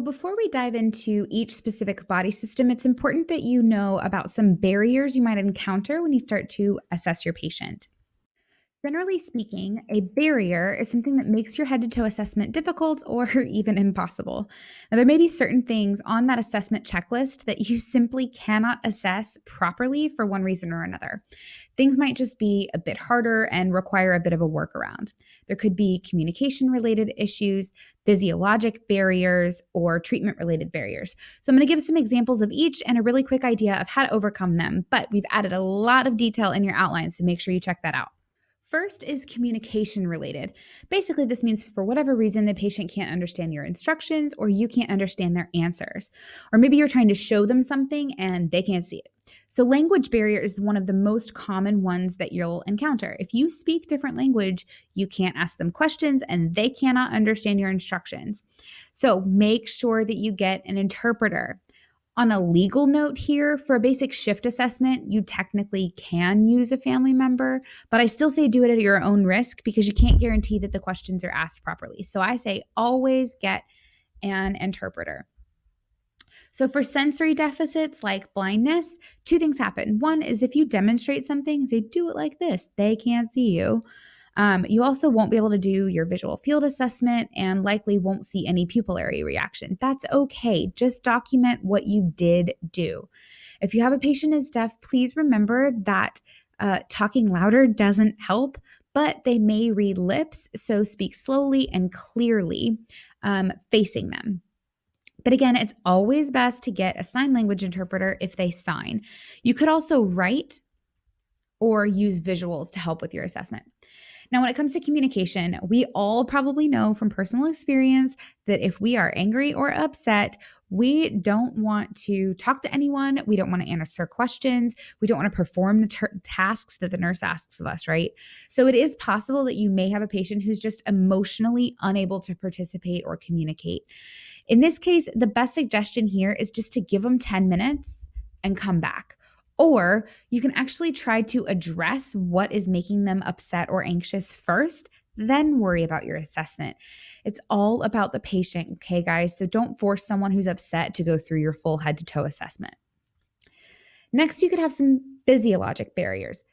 before we dive into each specific body system, it's important that you know about some barriers you might encounter when you start to assess your patient. Generally speaking, a barrier is something that makes your head to toe assessment difficult or even impossible. Now, there may be certain things on that assessment checklist that you simply cannot assess properly for one reason or another. Things might just be a bit harder and require a bit of a workaround. There could be communication related issues, physiologic barriers, or treatment related barriers. So, I'm going to give some examples of each and a really quick idea of how to overcome them, but we've added a lot of detail in your outline, so make sure you check that out. First is communication related. Basically, this means for whatever reason, the patient can't understand your instructions or you can't understand their answers. Or maybe you're trying to show them something and they can't see it. So language barrier is one of the most common ones that you'll encounter. If you speak different language, you can't ask them questions and they cannot understand your instructions. So make sure that you get an interpreter. On a legal note here, for a basic shift assessment, you technically can use a family member, but I still say do it at your own risk because you can't guarantee that the questions are asked properly. So I say always get an interpreter. So for sensory deficits like blindness, two things happen. One is if you demonstrate something and say, do it like this, they can't see you. You also won't be able to do your visual field assessment and likely won't see any pupillary reaction. That's okay. Just document what you did do. If you have a patient who's deaf, please remember that talking louder doesn't help, but they may read lips, so speak slowly and clearly, facing them. But again, it's always best to get a sign language interpreter if they sign. You could also write or use visuals to help with your assessment. Now, when it comes to communication, we all probably know from personal experience that if we are angry or upset, we don't want to talk to anyone. We don't want to answer questions. We don't want to perform the tasks that the nurse asks of us, right? So it is possible that you may have a patient who's just emotionally unable to participate or communicate. In this case, the best suggestion here is just to give them 10 minutes and come back. Or you can actually try to address what is making them upset or anxious first, then worry about your assessment. It's all about the patient, okay, guys? So don't force someone who's upset to go through your full head to toe assessment. Next, you could have some physiologic barriers.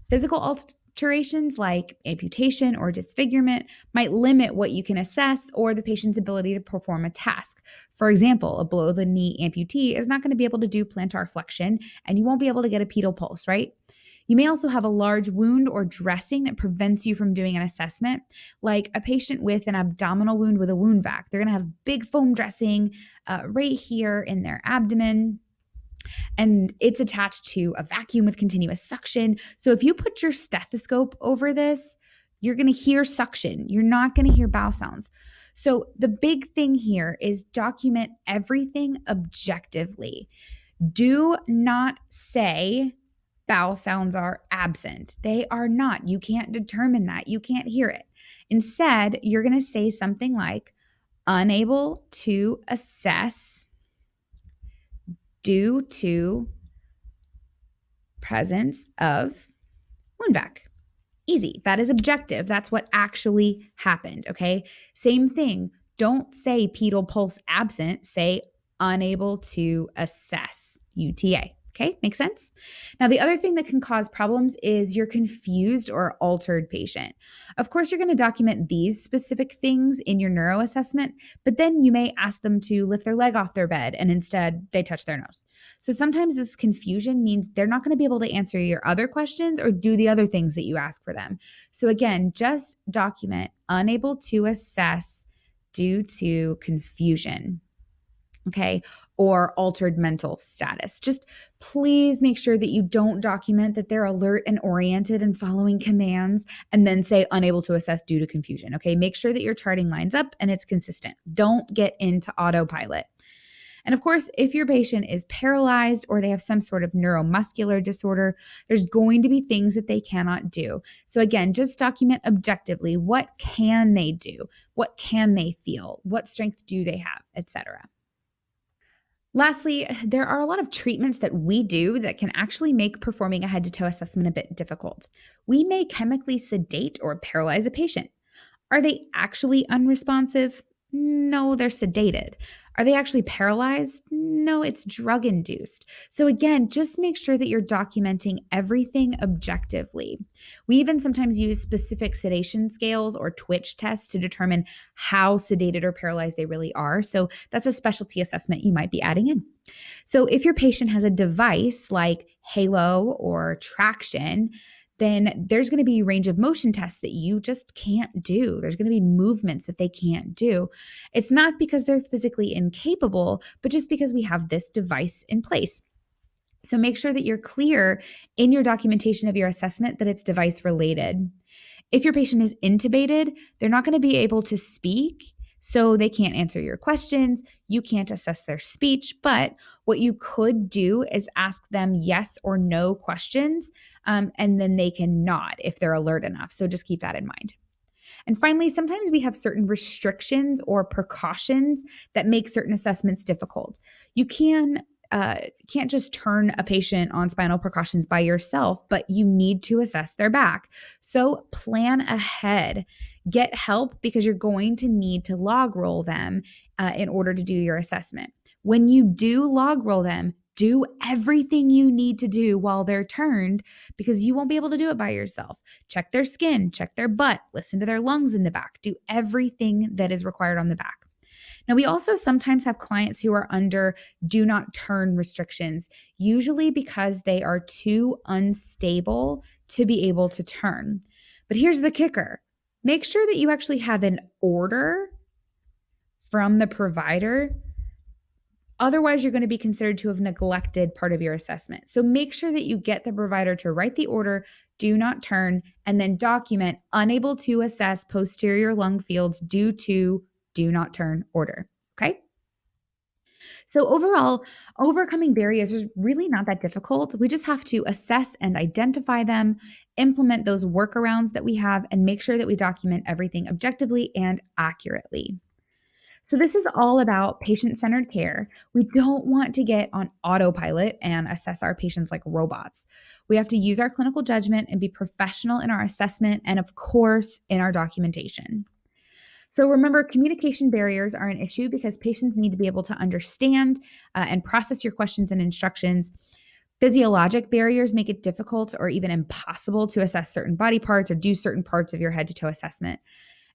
Physical alterations like amputation or disfigurement might limit what you can assess or the patient's ability to perform a task. For example, a below the knee amputee is not going to be able to do plantar flexion and you won't be able to get a pedal pulse, right? You may also have a large wound or dressing that prevents you from doing an assessment, like a patient with an abdominal wound with a wound vac. They're going to have big foam dressing right here in their abdomen. And it's attached to a vacuum with continuous suction. So if you put your stethoscope over this, you're going to hear suction. You're not going to hear bowel sounds. So the big thing here is document everything objectively. Do not say bowel sounds are absent. They are not. You can't determine that. You can't hear it. Instead, you're going to say something like unable to assess due to presence of wound vac. Easy. That is objective. That's what actually happened, okay? Same thing. Don't say pedal pulse absent. Say unable to assess UTA. Okay, makes sense? Now, the other thing that can cause problems is your confused or altered patient. Of course, you're going to document these specific things in your neuro assessment, but then you may ask them to lift their leg off their bed and instead they touch their nose. So sometimes this confusion means they're not going to be able to answer your other questions or do the other things that you ask for them. So again, just document unable to assess due to confusion. Okay, or altered mental status. Just please make sure that you don't document that they're alert and oriented and following commands and then say unable to assess due to confusion. Okay, make sure that your charting lines up and it's consistent. Don't get into autopilot. And of course, if your patient is paralyzed or they have some sort of neuromuscular disorder, there's going to be things that they cannot do. So again, just document objectively what can they do? What can they feel? What strength do they have, etc. Lastly, there are a lot of treatments that we do that can actually make performing a head-to-toe assessment a bit difficult. We may chemically sedate or paralyze a patient. Are they actually unresponsive? No, they're sedated. Are they actually paralyzed? No, it's drug induced. So, again, just make sure that you're documenting everything objectively. We even sometimes use specific sedation scales or twitch tests to determine how sedated or paralyzed they really are. So, that's a specialty assessment you might be adding in. So, if your patient has a device like Halo or traction, then there's going to be range of motion tests that you just can't do. There's going to be movements that they can't do. It's not because they're physically incapable, but just because we have this device in place. So make sure that you're clear in your documentation of your assessment that it's device related. If your patient is intubated, they're not going to be able to speak, so they can't answer your questions. You can't assess their speech, but what you could do is ask them yes or no questions, and then they can nod if they're alert enough. So just keep that in mind. And finally, sometimes we have certain restrictions or precautions that make certain assessments difficult. You can't just turn a patient on spinal precautions by yourself, but you need to assess their back. So plan ahead. Get help because you're going to need to log roll them in order to do your assessment. When you do log roll them, do everything you need to do while they're turned because you won't be able to do it by yourself. Check their skin, check their butt, listen to their lungs in the back, do everything that is required on the back. Now, we also sometimes have clients who are under do not turn restrictions, usually because they are too unstable to be able to turn. But here's the kicker. Make sure that you actually have an order from the provider. Otherwise, you're going to be considered to have neglected part of your assessment. So make sure that you get the provider to write the order, do not turn, and then document unable to assess posterior lung fields due to do not turn order. Okay. So overall, overcoming barriers is really not that difficult. We just have to assess and identify them, implement those workarounds that we have, and make sure that we document everything objectively and accurately. So this is all about patient-centered care. We don't want to get on autopilot and assess our patients like robots. We have to use our clinical judgment and be professional in our assessment and, of course, in our documentation. So remember, communication barriers are an issue because patients need to be able to understand and process your questions and instructions. Physiologic barriers make it difficult or even impossible to assess certain body parts or do certain parts of your head to toe assessment.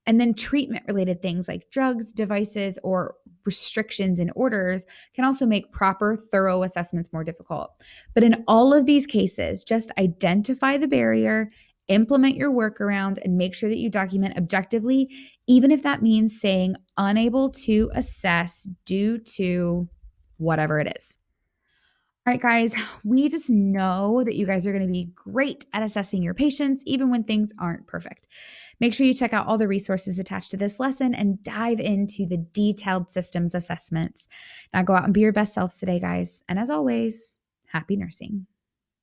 And then treatment-related things like drugs, devices, or restrictions in orders can also make proper, thorough assessments more difficult. But in all of these cases, just identify the barrier, implement your workaround, and make sure that you document objectively, even if that means saying unable to assess due to whatever it is. All right, guys, we just know that you guys are going to be great at assessing your patients, even when things aren't perfect. Make sure you check out all the resources attached to this lesson and dive into the detailed systems assessments. Now go out and be your best selves today, guys. And as always, happy nursing.